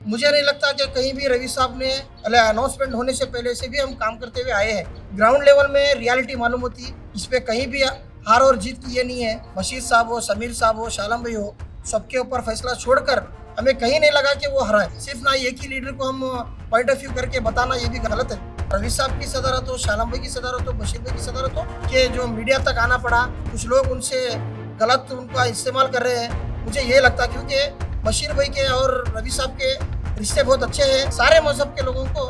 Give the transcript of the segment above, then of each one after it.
मुझे नहीं लगता कि कहीं भी रवि साहब ने अनाउंसमेंट होने से पहले से भी हम काम करते हुए आए हैं। ग्राउंड लेवल में रियलिटी मालूम होती, इस पे कहीं भी हार और जीत की ये नहीं है। बशीर साहब हो, समीर साहब हो, शालम भाई हो, सबके ऊपर फैसला छोड़कर हमें कहीं नहीं लगा कि वो हरा है। सिर्फ ना एक ही लीडर को हम पॉइंट ऑफ व्यू करके बताना ये भी गलत है। रवि साहब की सदारत हो, शालम भाई की सदारत हो, बशीर भाई की सदारत हो, कि जो मीडिया तक आना पड़ा, कुछ लोग उनसे गलत उनका इस्तेमाल कर रहे हैं। मुझे ये लगता है क्योंकि बशीर भाई के और रवि साहब के रिश्ते बहुत अच्छे हैं। सारे मजहब के लोगों को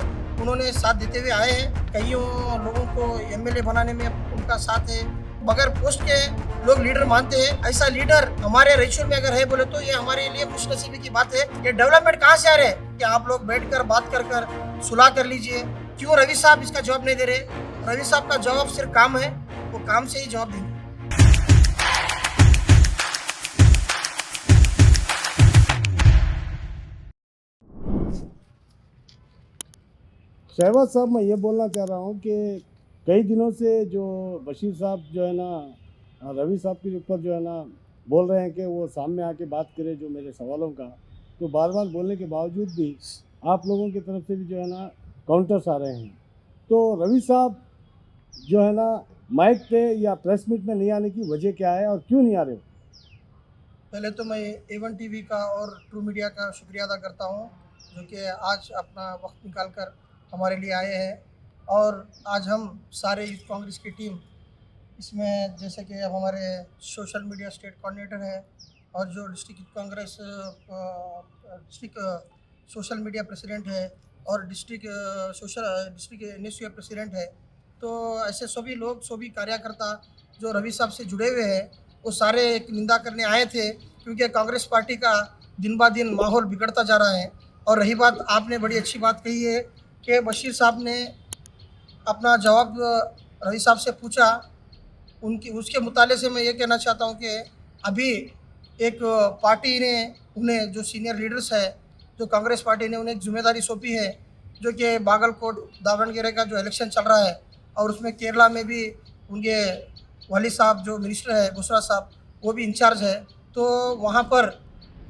उन्होंने साथ देते हुए आए हैं। कईयों लोगों को एमएलए बनाने में उनका साथ है। बगैर पोस्ट के लोग लीडर मानते हैं। ऐसा लीडर हमारे रायचूर में अगर है बोले तो ये हमारे लिए खुशनसीबी की बात है। ये डेवलपमेंट कहाँ से आ रहे हैं कि आप लोग बैठकर बात कर सुलह कर लीजिए। क्यों रवि साहब इसका जवाब नहीं दे रहे? रवि साहब का जवाब सिर्फ काम है, वो काम से ही जवाब देंगे। शहबाज साहब, मैं ये बोलना चाह रहा हूँ कि कई दिनों से जो बशीर साहब जो है ना रवि साहब के ऊपर जो है ना बोल रहे हैं कि वो सामने आके बात करें जो मेरे सवालों का, तो बार बार बोलने के बावजूद भी आप लोगों की तरफ से भी जो है ना काउंटर्स आ रहे हैं। तो रवि साहब जो है ना माइक पे या प्रेस मीट में नहीं आने की वजह क्या है और क्यों नहीं आ रहे? पहले तो मैं A1 टीवी का और ट्रू मीडिया का शुक्रिया अदा करता हूँ, जो कि आज अपना वक्त निकाल कर हमारे लिए आए हैं। और आज हम सारे यूथ कांग्रेस की टीम इसमें, जैसे कि अब हमारे सोशल मीडिया स्टेट कोऑर्डिनेटर है और जो district youth Congress district social media president है और डिस्ट्रिक्ट NSU प्रेसिडेंट है, तो ऐसे सभी लोग, सभी कार्यकर्ता जो रवि साहब से जुड़े हुए हैं, वो सारे एक निंदा करने आए थे। क्योंकि कांग्रेस पार्टी का दिन ब दिन माहौल बिगड़ता जा रहा है। और रही बात, आपने बड़ी अच्छी बात कही है कि बशीर साहब ने अपना जवाब रवि साहब से पूछा। उनकी उसके मुताले से मैं ये कहना चाहता हूँ कि अभी एक पार्टी ने उन्हें, जो सीनियर लीडर्स है, जो कांग्रेस पार्टी ने उन्हें एक जिम्मेदारी सौंपी है, जो कि बागलकोट दावणगेरे का जो इलेक्शन चल रहा है और उसमें केरला में भी उनके वाली साहब जो मिनिस्टर है बुशरा साहब, वो भी इंचार्ज है। तो वहाँ पर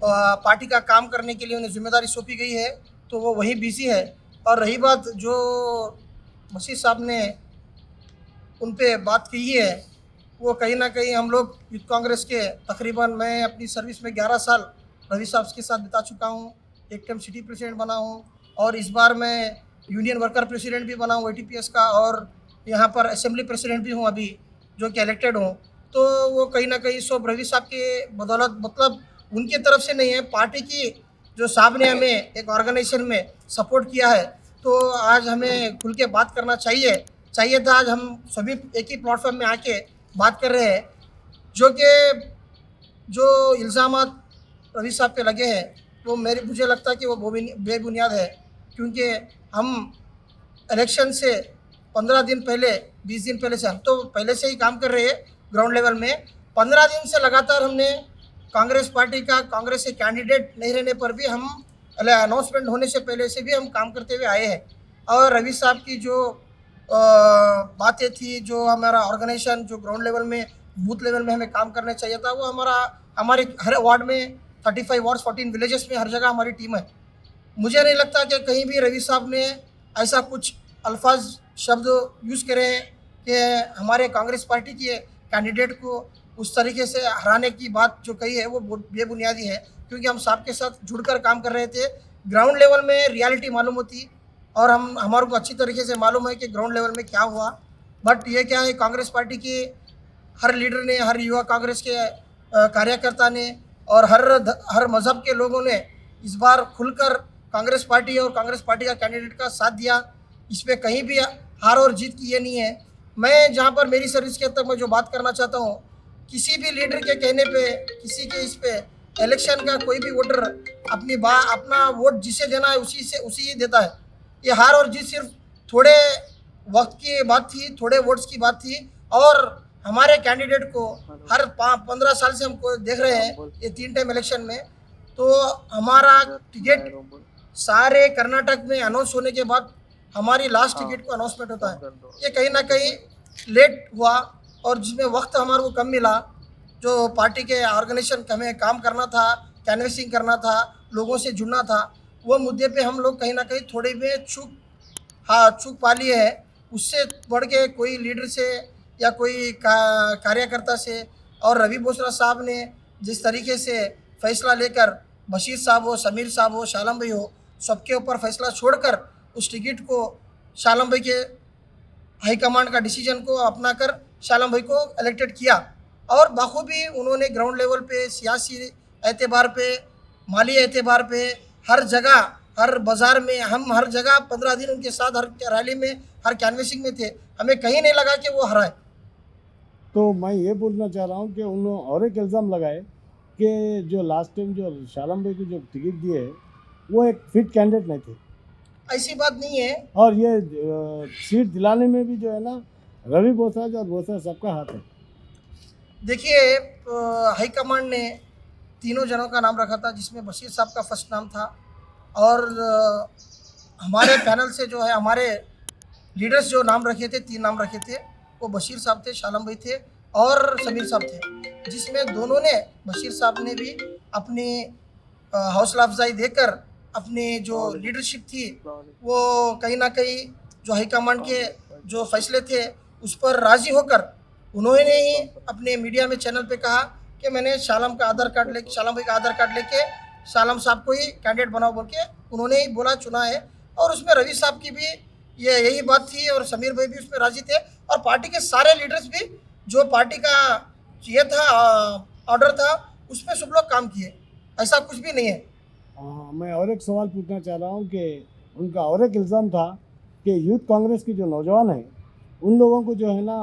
पार्टी का काम करने के लिए उन्हें जिम्मेदारी सौंपी गई है, तो वो वहीं बिजी है। और रही बात जो मसीह साहब ने उन पे बात की है, वो कहीं ना कहीं हम लोग यूथ कांग्रेस के तकरीबन, मैं अपनी सर्विस में 11 साल रवि साहब के साथ बिता चुका हूँ। एक टाइम सिटी प्रेसिडेंट बना हूँ और इस बार मैं यूनियन वर्कर प्रेसिडेंट भी बना हूँ ATPS का, और यहाँ पर असेंबली प्रेसिडेंट भी हूँ अभी, जो कि इलेक्टेड हूँ। तो वो कहीं ना कहीं सब रवि साहब के बदौलत, मतलब उनकी तरफ से नहीं है, पार्टी की जो साहब ने हमें एक ऑर्गेनाइजेशन में सपोर्ट किया है। तो आज हमें खुल के बात करना चाहिए था। आज हम सभी एक ही प्लेटफॉर्म में आके बात कर रहे हैं। जो इल्ज़ामात रवि साहब पे लगे हैं, वो मुझे लगता है कि वो बेबुनियाद है। क्योंकि हम इलेक्शन से 15 दिन पहले, 20 दिन पहले से, हम तो पहले से ही काम कर रहे हैं ग्राउंड लेवल में। 15 दिन से लगातार हमने कांग्रेस पार्टी का, कांग्रेस के कैंडिडेट नहीं रहने पर भी हम अनाउंसमेंट होने से पहले से भी हम काम करते हुए आए हैं। और रवि साहब की जो बातें थी, जो हमारा ऑर्गेनाइजेशन, जो ग्राउंड लेवल में, बूथ लेवल में हमें काम करना चाहिए था, वो हमारे हर वार्ड में 35 वार्ड्स, 14 विलेजेस में हर जगह हमारी टीम है। मुझे नहीं लगता कि कहीं भी रवि साहब ने ऐसा कुछ अल्फाज, शब्द यूज़ करे हैं कि हमारे कांग्रेस पार्टी के कैंडिडेट को उस तरीके से हराने की बात जो कही है, वो बेबुनियादी है। क्योंकि हम साहब के साथ जुड़कर काम कर रहे थे। ग्राउंड लेवल में रियलिटी मालूम होती और हमारे को अच्छी तरीके से मालूम है कि ग्राउंड लेवल में क्या हुआ। बट ये क्या है, कांग्रेस पार्टी की हर लीडर ने, हर युवा कांग्रेस के कार्यकर्ता ने और हर मज़हब के लोगों ने इस बार खुलकर कांग्रेस पार्टी और कांग्रेस पार्टी का कैंडिडेट का साथ दिया। इसमें कहीं भी हार और जीत की ये नहीं है। मैं जहाँ पर मेरी सर्विस के तक मैं जो बात करना चाहता हूँ, किसी भी लीडर के कहने पे, किसी के इस पे इलेक्शन का कोई भी वोटर अपना वोट जिसे देना है उसी ही देता है। ये हार और जीत सिर्फ थोड़े वक्त की बात थी, थोड़े वोट्स की बात थी। और हमारे कैंडिडेट को हर 15 साल से हमको देख रहे हैं ये 3 टाइम इलेक्शन में। तो हमारा टिकट सारे कर्नाटक में अनाउंस होने के बाद हमारी लास्ट टिकट को अनाउंसमेंट होता है। ये कहीं ना कहीं लेट हुआ और जिसमें वक्त हमारे को कम मिला। जो पार्टी के ऑर्गेनाइजेशन हमें काम करना था, कैनवेसिंग करना था, लोगों से जुड़ना था, वो मुद्दे पे हम लोग कहीं ना कहीं थोड़ी में चूक पा लिए है। उससे बढ़ के कोई लीडर से या कोई कार्यकर्ता से और रवि बोसरा साहब ने जिस तरीके से फैसला लेकर बशीर साहब हो, समीर साहब हो, शालम भाई हो, सबके ऊपर फैसला छोड़कर उस टिकट को शालम भाई के हाईकमांड का डिसीजन को अपनाकर शालम भाई को इलेक्टेड किया। और बखूबी उन्होंने ग्राउंड लेवल पे सियासी एतबार पे, माली एतबार पे, हर जगह, हर बाज़ार में, हम हर जगह 15 दिन उनके साथ हर रैली में, हर कैनवेसिंग में थे। हमें कहीं नहीं लगा कि वो हराए। तो मैं ये बोलना चाह रहा हूँ कि उन्होंने और एक इल्ज़ाम लगाए कि जो लास्ट टाइम जो शालम भाई को जो टिकट दिए वो एक फिट कैंडिडेट नहीं थे, ऐसी बात नहीं है। और ये सीट दिलाने में भी जो है ना रवि बोसरा और बोसरा सबका हाथ है। देखिए, हाईकमांड ने तीनों जनों का नाम रखा था, जिसमें बशीर साहब का फर्स्ट नाम था। और हमारे पैनल से जो है, हमारे लीडर्स जो नाम रखे थे, 3 नाम रखे थे, वो बशीर साहब थे, शालम भाई थे और समीर साहब थे। जिसमें दोनों ने, बशीर साहब ने भी अपनी हौसला अफजाई देकर अपनी जो लीडरशिप थी वो कहीं ना कहीं जो हाईकमांड के जो फैसले थे उस पर राज़ी होकर उन्होंने ही अपने मीडिया में चैनल पे कहा कि मैंने शालम भाई का आधार कार्ड लेके शालम साहब को ही कैंडिडेट बनाओ बोल के उन्होंने ही बोला, चुना है। और उसमें रवि साहब की भी यही बात थी और समीर भाई भी उसमें राज़ी थे। और पार्टी के सारे लीडर्स भी, जो पार्टी का ये था ऑर्डर था, उसमें सब लोग काम किए। ऐसा कुछ भी नहीं है। मैं और एक सवाल पूछना चाह रहा हूँ कि उनका और एक इल्ज़ाम था कि यूथ कांग्रेस के जो नौजवान हैं उन लोगों को जो है ना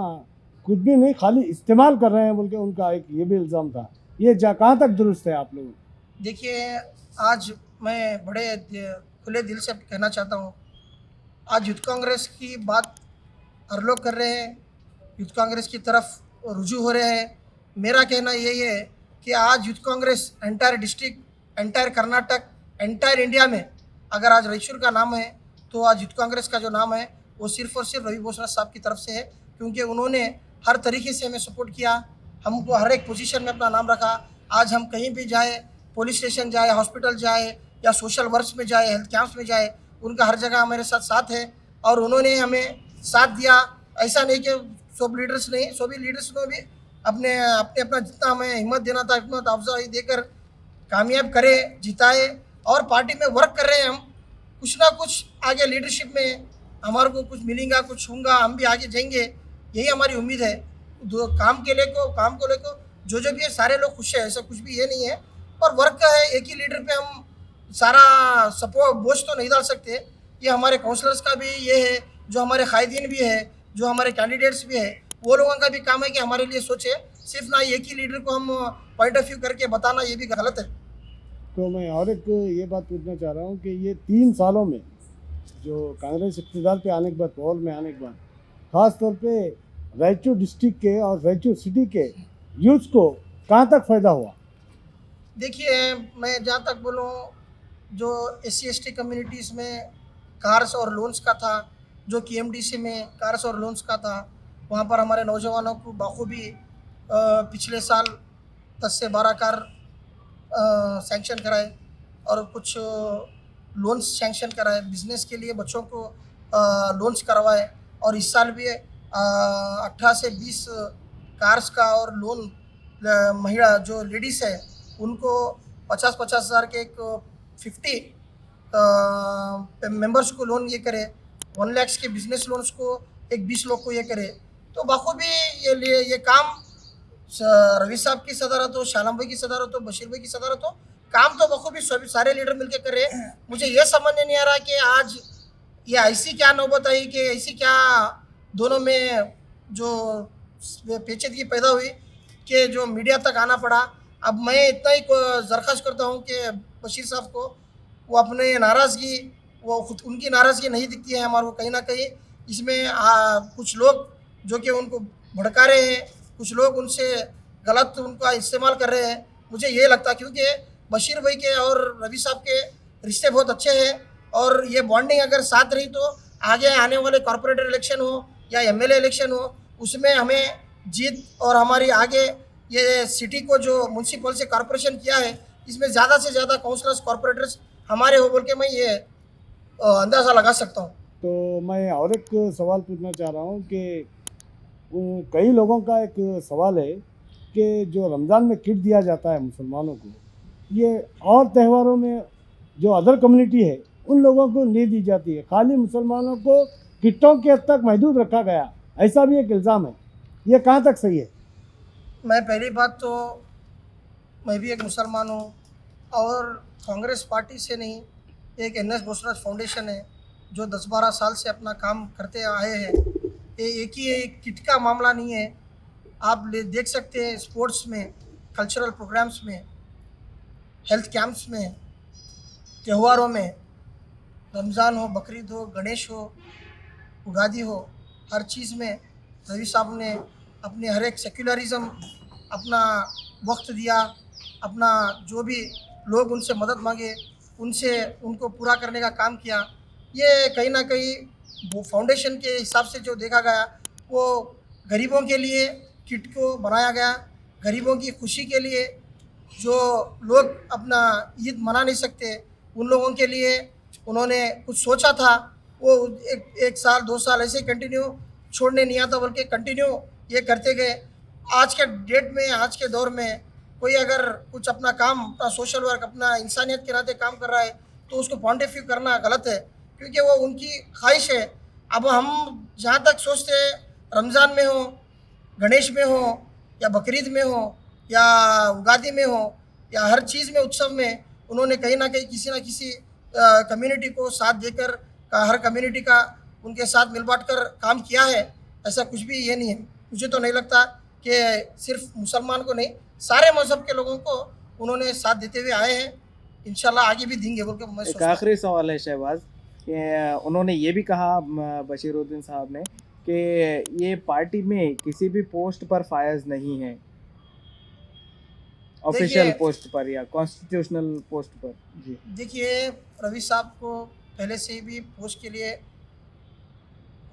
कुछ भी नहीं, खाली इस्तेमाल कर रहे हैं बोल के उनका एक ये भी इल्ज़ाम था। ये कहाँ तक दुरुस्त है आप लोग? देखिए, आज मैं बड़े खुले दिल से कहना चाहता हूँ, आज यूथ कांग्रेस की बात हर लोग कर रहे हैं, यूथ कांग्रेस की तरफ रुजू हो रहे हैं। मेरा कहना यही है कि आज youth Congress entire district, entire Karnataka, entire India में अगर आज रायचूर का नाम है तो आज यूथ कांग्रेस का जो नाम है वो सिर्फ और सिर्फ रवि बोसरा साहब की तरफ से है। क्योंकि उन्होंने हर तरीके से हमें सपोर्ट किया, हमको हर एक पोजीशन में अपना नाम रखा। आज हम कहीं भी जाए, पुलिस स्टेशन जाए, हॉस्पिटल जाए या सोशल वर्क्स में जाए, हेल्थ कैंप्स में जाए, उनका हर जगह हमारे साथ है। और उन्होंने हमें साथ दिया। ऐसा नहीं कि सभी लीडर्स ने भी अपना जितना हमें हिम्मत देना था, हिम्मत अफजाई देकर कामयाब करे, जिताए। और पार्टी में वर्क कर रहे हैं हम, कुछ ना कुछ आगे लीडरशिप में हमारे को कुछ मिलेगा, कुछ होगा, हम भी आगे जाएंगे, यही हमारी उम्मीद है। काम को लेकर जो भी है सारे लोग खुश है, ऐसा कुछ भी ये नहीं है। और वर्क का है, एक ही लीडर पे हम सारा सपोर्ट बोझ तो नहीं डाल सकते। ये हमारे काउंसलर्स का भी ये है, जो हमारे कायदीन भी है, जो हमारे कैंडिडेट्स भी है, वो लोगों का भी काम है कि हमारे लिए सोचे। सिर्फ ना एक ही लीडर को हम पॉइंट ऑफ व्यू करके बताना, ये भी गलत है। तो मैं और एक ये बात पूछना चाह रहा हूँ कि ये 3 सालों में जो कांग्रेस इक़्तिदार पे आने के बाद, पावर में आने के बाद, ख़ास तौर पे रायचूर डिस्ट्रिक्ट के और रायचूर सिटी के यूथ को कहाँ तक फ़ायदा हुआ? देखिए, मैं जहाँ तक बोलूँ, जो SC/ST कम्युनिटीज़ में कार्स और लोन्स का था, जो KMDC में कार्स और लोन्स का था, वहाँ पर हमारे नौजवानों को बखूबी पिछले साल 10 से 12 कार सैंक्शन कराए और कुछ लोन्स सैंक्शन कराए, बिज़नेस के लिए बच्चों को लोन्स करवाए। और इस साल भी 18 से 20 कार्स का और लोन महिला जो लेडीज़ है उनको 50-50 हज़ार के एक 50 मेंबर्स को लोन ये करे, 1 लाख के बिजनेस लोन्स को एक 20 लोग को ये करे। तो बखूबी ये काम रवि साहब की सदारत हो, शालम भाई की सदारत हो, बशीर भाई की सदारत हो, काम तो बखूबी सभी सारे लीडर मिलकर कर रहे हैं। मुझे ये समझ नहीं आ रहा कि आज ये ऐसी क्या नौबत आई, कि ऐसी क्या दोनों में जो पेचीदगी पैदा हुई कि जो मीडिया तक आना पड़ा। अब मैं इतना ही दरख्वास्त करता हूँ कि बशीर साहब को वो अपने नाराज़गी, वो खुद उनकी नाराज़गी नहीं दिखती है हमारे को कहीं ना कहीं। इसमें कुछ लोग जो कि उनको भड़का रहे हैं, कुछ लोग उनसे गलत उनका इस्तेमाल कर रहे हैं। मुझे ये लगता है क्योंकि बशीर भाई के और रवि साहब के रिश्ते बहुत अच्छे हैं और ये बॉन्डिंग अगर साथ रही तो आगे आने वाले कॉर्पोरेटर इलेक्शन हो या MLA इलेक्शन हो, उसमें हमें जीत। और हमारी आगे ये सिटी को जो म्यूनसिपल से कॉरपोरेशन किया है, इसमें ज़्यादा से ज़्यादा काउंसलर्स, कॉर्पोरेटर्स हमारे हो बोल के मैं ये अंदाज़ा लगा सकता हूँ। तो मैं और एक सवाल पूछना चाह रहा हूँ कि कई लोगों का एक सवाल है कि जो रमज़ान में किट दिया जाता है मुसलमानों को, ये और त्योहारों में जो अदर कम्युनिटी है उन लोगों को नहीं दी जाती है, खाली मुसलमानों को किटों के हद तक महदूद रखा गया, ऐसा भी एक इल्ज़ाम है। ये कहाँ तक सही है? मैं पहली बात तो मैं भी एक मुसलमान हूँ और कांग्रेस पार्टी से नहीं, एक एन एस बोसराज फाउंडेशन है जो 10-12 साल से अपना काम करते आए हैं। ये एक ही एक किट का मामला नहीं है, आप देख सकते हैं स्पोर्ट्स में, कल्चरल प्रोग्राम्स में, हेल्थ कैंप्स में, त्योहारों में, रमज़ान हो, बकरीद हो, गणेश हो, उगादी हो, हर चीज़ में रवि साहब ने अपने हर एक सेक्युलरिज़म अपना वक्त दिया, अपना जो भी लोग उनसे मदद मांगे उनसे उनको पूरा करने का काम किया। ये कहीं ना कहीं वो फाउंडेशन के हिसाब से जो देखा गया वो गरीबों के लिए किट को बनाया गया, गरीबों की खुशी के लिए, जो लोग अपना ईद मना नहीं सकते उन लोगों के लिए उन्होंने कुछ सोचा था। वो एक साल 2 साल ऐसे कंटिन्यू छोड़ने नहीं आता बल्कि कंटिन्यू ये करते गए। आज के डेट में, आज के दौर में कोई अगर कुछ अपना काम, अपना सोशल वर्क, अपना इंसानियत के नाते काम कर रहा है तो उसको क्वान्टिफाई करना गलत है, क्योंकि वो उनकी ख्वाहिश है। अब हम जहाँ तक सोचते हैं रमज़ान में हो, गणेश में हो, या बकरीद में हो, या उगादी में हो, या हर चीज़ में, उत्सव में उन्होंने कहीं ना कहीं किसी ना किसी कम्युनिटी को साथ देकर हर कम्युनिटी का उनके साथ मिल बांट कर काम किया है। ऐसा कुछ भी ये नहीं है। मुझे तो नहीं लगता कि सिर्फ मुसलमान को नहीं, सारे मज़हब के लोगों को उन्होंने साथ देते हुए आए हैं, इंशाल्लाह आगे भी देंगे बोल के मैं एक सोचता हूँ। आखिरी सवाल है शहबाज कि उन्होंने ये भी कहा बशीरुद्दीन साहब ने कि ये पार्टी में किसी भी पोस्ट पर फायज नहीं है, ऑफिशियल देखिए पोस्ट पर या कॉन्स्टिट्यूशनल पोस्ट पर। जी देखिए रवि साहब को पहले से ही भी पोस्ट के लिए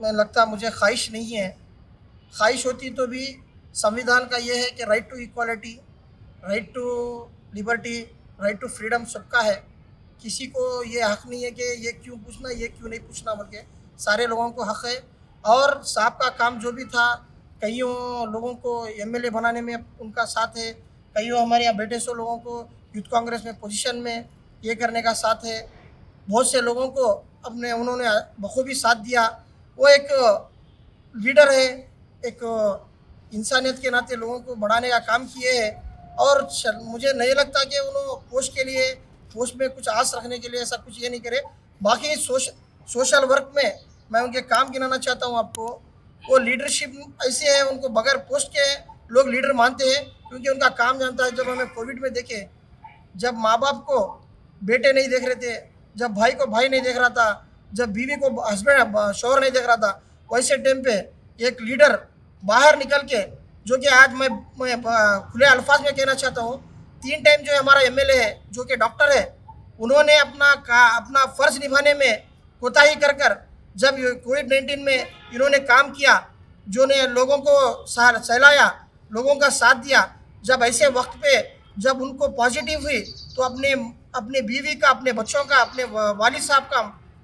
मैं लगता मुझे ख्वाहिश नहीं है। ख्वाहिश होती तो भी संविधान का ये है कि right to equality, right to liberty, right to freedom सबका है। किसी को ये हक़ नहीं है कि ये क्यों पूछना, ये क्यों नहीं पूछना बोल के, सारे लोगों को हक़ है। और साहब का काम जो भी था, कईयों लोगों को एमएलए बनाने में उनका साथ है, कईयों हमारे यहाँ बैठे सौ लोगों को यूथ कांग्रेस में पोजीशन में ये करने का साथ है। बहुत से लोगों को अपने उन्होंने बखूबी साथ दिया। वो एक लीडर है, एक इंसानियत के नाते लोगों को बढ़ाने का काम किए हैं। और मुझे नहीं लगता कि उन्होंने पोस्ट के लिए, पोस्ट में कुछ आस रखने के लिए ऐसा कुछ ये नहीं करे। बाकी सोशल वर्क में मैं उनके काम गिनाना चाहता हूँ आपको। वो लीडरशिप ऐसे है, उनको बगैर पोस्ट के लोग लीडर मानते हैं, क्योंकि उनका काम जानता है। जब हमें कोविड में देखे, जब माँ बाप को बेटे नहीं देख रहे थे, जब भाई को भाई नहीं देख रहा था, जब बीवी को हस्बैंड शौहर नहीं देख रहा था, वैसे टाइम पे एक लीडर बाहर निकल के, जो कि आज मैं खुले अल्फाज में कहना चाहता हूँ, 3 टाइम जो हमारा एमएलए है जो कि डॉक्टर है, उन्होंने अपना फ़र्ज निभाने में कोताही कर जब कोविड-19 में इन्होंने काम किया, जो ने लोगों को सहलाया, लोगों का साथ दिया। जब ऐसे वक्त पे जब उनको पॉजिटिव हुई तो अपने बीवी का, अपने बच्चों का, अपने वालिद साहब का,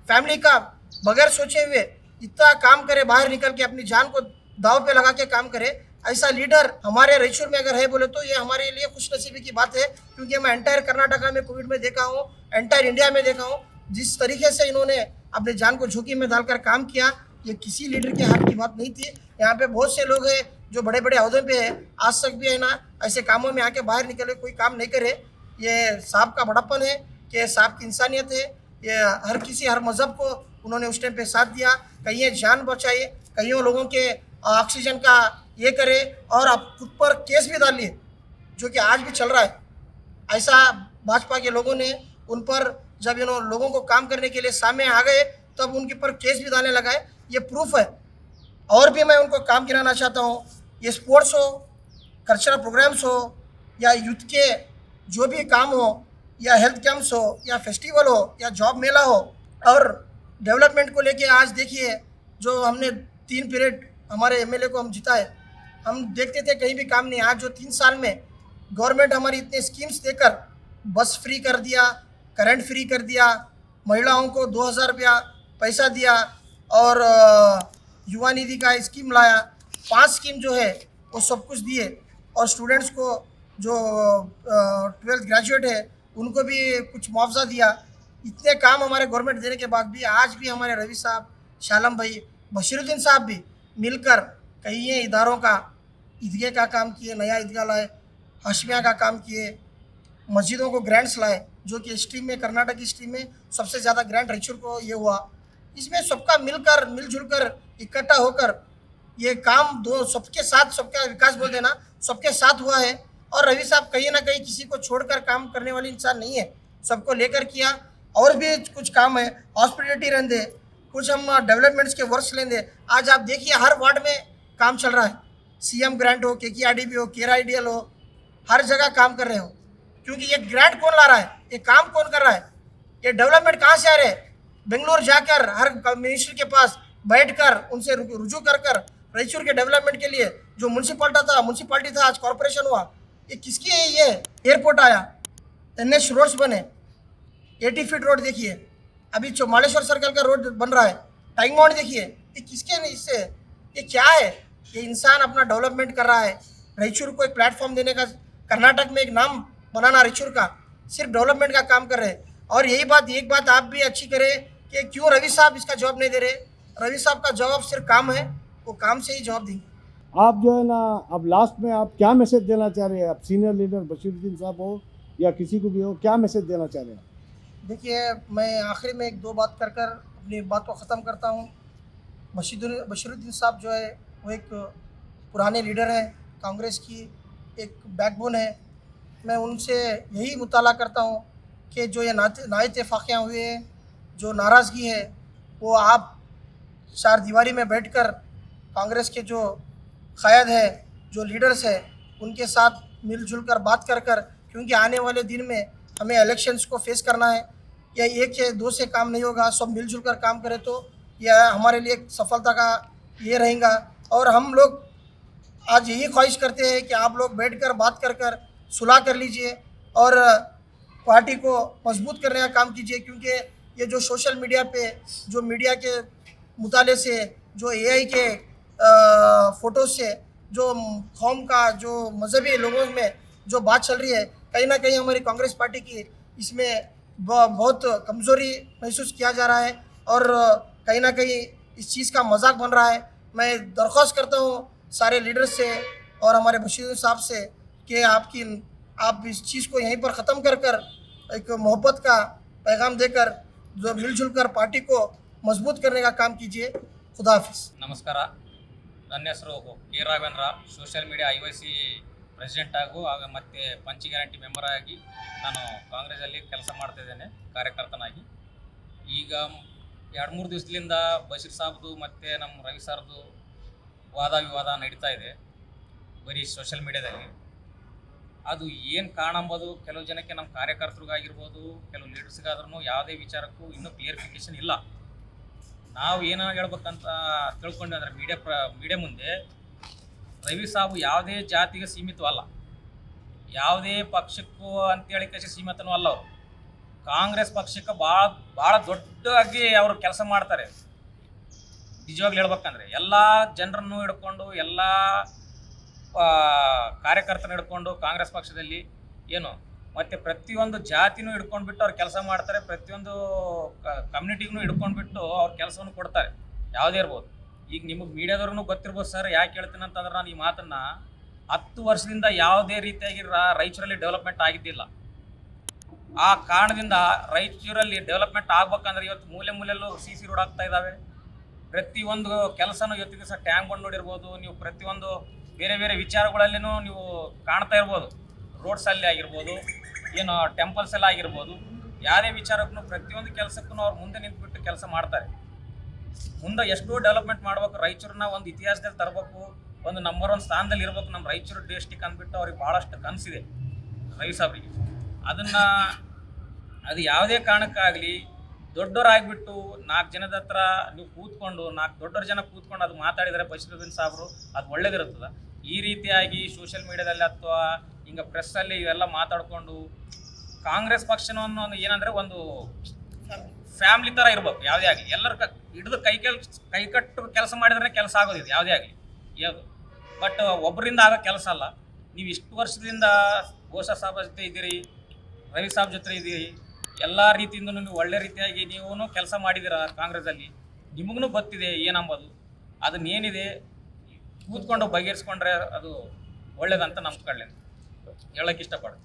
फैमिली का बगैर सोचे हुए इतना काम करे, बाहर निकल के अपनी जान को दाव पे लगा के काम करे। ऐसा लीडर हमारे रायचूर में अगर है बोले तो ये हमारे लिए खुशनसीबी की बात है, क्योंकि मैं एंटायर कर्नाटका में कोविड में देखा हूँ, एंटायर इंडिया में देखा हूँ, जिस तरीके से इन्होंने अपने जान को झोंकी में डालकर काम किया, ये किसी लीडर के हाथ की बात नहीं थी। यहाँ पे बहुत से लोग हैं जो बड़े बड़े अहदों पे है, आज तक भी है ना ऐसे कामों में आके बाहर निकले, कोई काम नहीं करे। ये साहब का बड़प्पन है कि साहब की इंसानियत है। ये हर किसी, हर मज़हब को उन्होंने उस टाइम पे साथ दिया, कहीं जान बचाई, कईयों लोगों के ऑक्सीजन का ये करे, और आप खुद पर केस भी डाल लिए जो कि आज भी चल रहा है। ऐसा भाजपा के लोगों ने उन पर, जब इन्होंने लोगों को काम करने के लिए सामने आ गए, तब उनके ऊपर केस भी डालने लगा है। ये प्रूफ है। और भी मैं उनको काम गिनाना चाहता हूँ। ये स्पोर्ट्स हो, कल्चरल प्रोग्राम्स हो, या यूथ के जो भी काम हो, या हेल्थ कैंप्स हो, या फेस्टिवल हो, या जॉब मेला हो, और डेवलपमेंट को लेके आज देखिए, जो हमने 3 पीरियड हमारे एमएलए को हम जिताए, हम देखते थे कहीं भी काम नहीं। आज जो 3 साल में गवर्नमेंट हमारी इतने स्कीम्स देकर बस फ्री कर दिया, करंट फ्री कर दिया, महिलाओं को 2000 रुपया पैसा दिया और युवा निधि का स्कीम लाया। 5 स्कीम जो है वो सब कुछ दिए और स्टूडेंट्स को जो 12th ग्रेजुएट है उनको भी कुछ मुआवजा दिया। इतने काम हमारे गवर्नमेंट देने के बाद भी आज भी हमारे रवि साहब, शालम भाई, बशीरुद्दीन साहब भी मिलकर कई इदारों का ईदगाह का काम किए, नया ईदगाह लाए, हशमिया का काम किए, मस्जिदों को ग्रांट्स लाए, जो कि स्ट्रीम में कर्नाटक की स्ट्रीम में सबसे ज़्यादा ग्रांट रायचूर को ये हुआ। इसमें सबका मिलजुल कर इकट्ठा होकर ये काम दो सबके साथ, सबका विकास बोल देना, सबके साथ हुआ है। और रवि साहब कहीं ना कहीं किसी को छोड़कर काम करने वाले इंसान नहीं है, सबको लेकर किया। और भी कुछ काम है, हॉस्पिटलिटी रहने, कुछ हम डेवलपमेंट्स के वर्क्स लेंगे। आज आप देखिए हर वार्ड में काम चल रहा है, सीएम ग्रांट हो, KKRDB हो, KRIDL हो, हर जगह काम कर रहे हो। क्योंकि ये ग्रांट कौन ला रहा है, ये काम कौन कर रहा है, ये डेवलपमेंट कहाँ से आ रहे हैं? बेंगलोर जाकर हर मिनिस्टर के पास बैठकर उनसे रुजू कर रायचूर के डेवलपमेंट के लिए जो म्यूनसिपालिटी था आज कॉर्पोरेशन हुआ। ये किसकी है? ये एयरपोर्ट आया, NH रोड्स बने, 80 फीट रोड देखिए, अभी मालेश्वर सर्कल का रोड बन रहा है, टाइम बाउंड देखिए, ये किसके नहीं? इससे ये क्या है? ये इंसान अपना डेवलपमेंट कर रहा है, रायचूर को एक प्लेटफॉर्म देने का, कर्नाटक में एक नाम बनाना रायचूर का, सिर्फ डेवलपमेंट का काम कर रहे हैं। और यही बात, एक बात आप भी अच्छी करें कि क्यों रवि साहब इसका जवाब नहीं दे रहे। रवि साहब का जवाब सिर्फ काम है, वो काम से ही जवाब देंगे। आप जो है ना, अब लास्ट में आप क्या मैसेज देना चाह रहे हैं? आप सीनियर लीडर बशीरुद्दीन साहब हो या किसी को भी हो, क्या मैसेज देना चाह रहे हैं? देखिए, मैं आखिर में एक दो बात कर अपनी बात को ख़त्म करता हूँ। बशीरुद्दीन साहब जो है वो एक पुराने लीडर हैं, कांग्रेस की एक बैकबोन है। मैं उनसे यही मुताला करता हूँ कि जो ये नाइतफाक़ियाँ हुए हैं, जो नाराज़गी है, वो आप चार दीवारी में बैठकर कांग्रेस के जो क़याद है, जो लीडर्स है, उनके साथ मिलजुल कर बात कर क्योंकि आने वाले दिन में हमें इलेक्शंस को फेस करना है। या एक या दो से काम नहीं होगा, सब मिलजुल कर काम करें तो यह हमारे लिए सफलता का ये रहेगा। और हम लोग आज यही ख्वाहिश करते हैं कि आप लोग बैठकर बात कर सुलह कर लीजिए और पार्टी को मजबूत करने का काम कीजिए। क्योंकि ये जो सोशल मीडिया पे, जो मीडिया के मुताले से, जो AI के फ़ोटोज़ से, जो कौम का, जो मजहबी लोगों में जो बात चल रही है, कहीं ना कहीं हमारी कांग्रेस पार्टी की इसमें बहुत कमज़ोरी महसूस किया जा रहा है और कहीं ना कहीं इस चीज़ का मजाक बन रहा है। मैं दरख्वास्त करता हूँ सारे लीडर्स से और हमारे बशीर साहब से कि आप इस चीज़ को यहीं पर ख़त्म कर एक मोहब्बत का पैगाम देकर जो मिलजुल कर पार्टी को मजबूत करने का काम कीजिए। खुदा हाफिज़। ನಮಸ್ಕಾರ. ನನ್ನ ಹೆಸರು K Raghavendra, social media IYC president ಮತ್ತು ಪಂಚ ಗ್ಯಾರಂಟಿ ಮೆಂಬರ್ ಆಗಿ ನಾನು ಕಾಂಗ್ರೆಸ್ಸಲ್ಲಿ ಕೆಲಸ ಮಾಡ್ತಾಯಿದ್ದೇನೆ, ಕಾರ್ಯಕರ್ತನಾಗಿ. ಈಗ 2-3 ದಿವಸದಿಂದ ಬಶೀರ್ ಸಾಬ್ದು ಮತ್ತು ನಮ್ಮ ರವಿ ಸರ್ದು ವಾದ ವಿವಾದ ನಡೀತಾ ಇದೆ ಬರೀ ಸೋಷಿಯಲ್ ಮೀಡಿಯಾದಲ್ಲಿ. ಅದು ಏನು ಕಾರಣ ಅಂಬೋದು ಕೆಲವು ಜನಕ್ಕೆ, ನಮ್ಮ ಕಾರ್ಯಕರ್ತರಿಗಾಗಿರ್ಬೋದು, ಕೆಲವು ಲೀಡರ್ಸ್ಗಾದ್ರೂ ಯಾವುದೇ ವಿಚಾರಕ್ಕೂ ಇನ್ನೂ ಕ್ಲಿಯರಿಫಿಕೇಷನ್ ಇಲ್ಲ. ನಾವು ಏನಾಗ ಹೇಳ್ಬೇಕಂತ ತಿಳ್ಕೊಂಡ್ವಿ ಅಂದರೆ ಮೀಡಿಯಾ ಮುಂದೆ ರವಿ ಸಾಬು ಯಾವುದೇ ಜಾತಿಗೆ ಸೀಮಿತವಲ್ಲ, ಯಾವುದೇ ಪಕ್ಷಕ್ಕೂ ಅಂತೇಳಿ ಸೀಮಿತನೂ ಅಲ್ಲ. ಅವರು ಕಾಂಗ್ರೆಸ್ ಪಕ್ಷಕ್ಕೆ ಭಾಳ ದೊಡ್ಡದಾಗಿ ಅವರು ಕೆಲಸ ಮಾಡ್ತಾರೆ. ನಿಜವಾಗ್ಲೂ ಹೇಳ್ಬೇಕಂದ್ರೆ ಎಲ್ಲ ಜನರನ್ನು ಹಿಡ್ಕೊಂಡು, ಎಲ್ಲ ಕಾರ್ಯಕರ್ತನ ಹಿಡ್ಕೊಂಡು ಕಾಂಗ್ರೆಸ್ ಪಕ್ಷದಲ್ಲಿ ಏನು ಮತ್ತು ಪ್ರತಿಯೊಂದು ಜಾತಿನೂ ಹಿಡ್ಕೊಂಡ್ಬಿಟ್ಟು ಅವ್ರು ಕೆಲಸ ಮಾಡ್ತಾರೆ. ಪ್ರತಿಯೊಂದು ಕಮ್ಯುನಿಟಿಗೂ ಹಿಡ್ಕೊಂಡ್ಬಿಟ್ಟು ಅವ್ರ ಕೆಲಸವನ್ನು ಕೊಡ್ತಾರೆ, ಯಾವುದೇ ಇರ್ಬೋದು. ಈಗ ನಿಮಗೆ ಮೀಡಿಯಾದವ್ರಿಗೂ ಗೊತ್ತಿರ್ಬೋದು ಸರ್, ಯಾಕೆ ಹೇಳ್ತೀನಿ ಅಂತಂದ್ರೆ, ನಾನು ಈ ಮಾತನ್ನು 10 ವರ್ಷದಿಂದ ಯಾವುದೇ ರೀತಿಯಾಗಿ ರಾಯಚೂರಲ್ಲಿ ಡೆವಲಪ್ಮೆಂಟ್ ಆಗಿದ್ದಿಲ್ಲ. ಆ ಕಾರಣದಿಂದ ರಾಯಚೂರಲ್ಲಿ ಡೆವಲಪ್ಮೆಂಟ್ ಆಗ್ಬೇಕಂದ್ರೆ ಇವತ್ತು ಮೂಲೆಯಲ್ಲೂ CC ರೋಡ್ ಆಗ್ತಾ ಇದ್ದಾವೆ. ಪ್ರತಿಯೊಂದು ಕೆಲಸನೂ ಇವತ್ತಿನ ದಿವಸ ಟ್ಯಾಂಕ್ ಬಂದು ನೋಡಿರ್ಬೋದು ನೀವು, ಪ್ರತಿಯೊಂದು ಬೇರೆ ಬೇರೆ ವಿಚಾರಗಳಲ್ಲಿನೂ ನೀವು ಕಾಣ್ತಾ ಇರ್ಬೋದು. ರೋಡ್ಸಲ್ಲಿ ಆಗಿರ್ಬೋದು, ಏನು ಟೆಂಪಲ್ಸ್ ಎಲ್ಲ ಆಗಿರ್ಬೋದು, ಯಾರೇ ವಿಚಾರಕ್ಕೂ ಪ್ರತಿಯೊಂದು ಕೆಲಸಕ್ಕೂ ಅವ್ರು ಮುಂದೆ ನಿಂತುಬಿಟ್ಟು ಕೆಲಸ ಮಾಡ್ತಾರೆ. ಮುಂದೆ ಎಷ್ಟೋ ಡೆವಲಪ್ಮೆಂಟ್ ಮಾಡ್ಬೇಕು, ರಾಯಚೂರನ್ನ ಒಂದು ಇತಿಹಾಸದಲ್ಲಿ ತರಬೇಕು, ಒಂದು ನಂಬರ್ 1 ಸ್ಥಾನದಲ್ಲಿ ಇರಬೇಕು ನಮ್ಮ ರಾಯಚೂರು ಡಿಸ್ಟಿಕ್ ಅಂದ್ಬಿಟ್ಟು ಅವ್ರಿಗೆ ಭಾಳಷ್ಟು ಕನಸಿದೆ ರವಿ ಸಾಬ್ರಿಗೆ. ಅದು ಯಾವುದೇ ಕಾರಣಕ್ಕಾಗಲಿ ದೊಡ್ಡವರಾಗಿಬಿಟ್ಟು 4 ಜನದ ಹತ್ರ ನೀವು ಕೂತ್ಕೊಂಡು, 4 ದೊಡ್ಡವ್ರ ಜನ ಕೂತ್ಕೊಂಡು ಅದು ಮಾತಾಡಿದರೆ ಬಶೀರುದ್ದೀನ್ ಸಾಬ್ರು ಅದು ಒಳ್ಳೇದಿರುತ್ತದೆ. ಈ ರೀತಿಯಾಗಿ ಸೋಷಿಯಲ್ ಮೀಡಿಯಾದಲ್ಲಿ ಅಥವಾ ಹಿಂಗೆ ಪ್ರೆಸ್ಸಲ್ಲಿ ಇವೆಲ್ಲ ಮಾತಾಡಿಕೊಂಡು ಕಾಂಗ್ರೆಸ್ ಪಕ್ಷನ ಒಂದು ಏನಂದ್ರೆ ಒಂದು ಫ್ಯಾಮಿಲಿ ಥರ ಇರ್ಬೇಕು. ಯಾವುದೇ ಆಗಲಿ ಎಲ್ಲರ ಹಿಡಿದು ಕೈಕಟ್ಟು ಕೆಲಸ ಮಾಡಿದ್ರೆ ಕೆಲಸ ಆಗೋದಿದೆ ಯಾವುದೇ ಆಗಲಿ ಯಾವುದು. ಬಟ್ ಒಬ್ಬರಿಂದ ಆಗೋ ಕೆಲಸ ಅಲ್ಲ. ನೀವು ಇಷ್ಟು ವರ್ಷದಿಂದ ಘೋಷ ಸಾಬ್ ಜೊತೆ ಇದ್ದೀರಿ, ರವಿ ಸಾಬ್ ಜೊತೆ ಇದ್ದೀರಿ, ಎಲ್ಲ ರೀತಿಯಿಂದ ನೀವು ಒಳ್ಳೆ ರೀತಿಯಾಗಿ ನೀವು ಕೆಲಸ ಮಾಡಿದ್ದೀರ ಕಾಂಗ್ರೆಸ್ಸಲ್ಲಿ. ನಿಮಗೂ ಗೊತ್ತಿದೆ ಏನಂಬೋದು. ಅದನ್ನೇನಿದೆ ಕೂತ್ಕೊಂಡು ಬಗೆಹರಿಸ್ಕೊಂಡ್ರೆ ಅದು ಒಳ್ಳೇದಂತ ನಮ್ಮ ಕಡೆ ಹೇಳೋಕ್ಕೆ ಇಷ್ಟಪಡ್ತೀನಿ.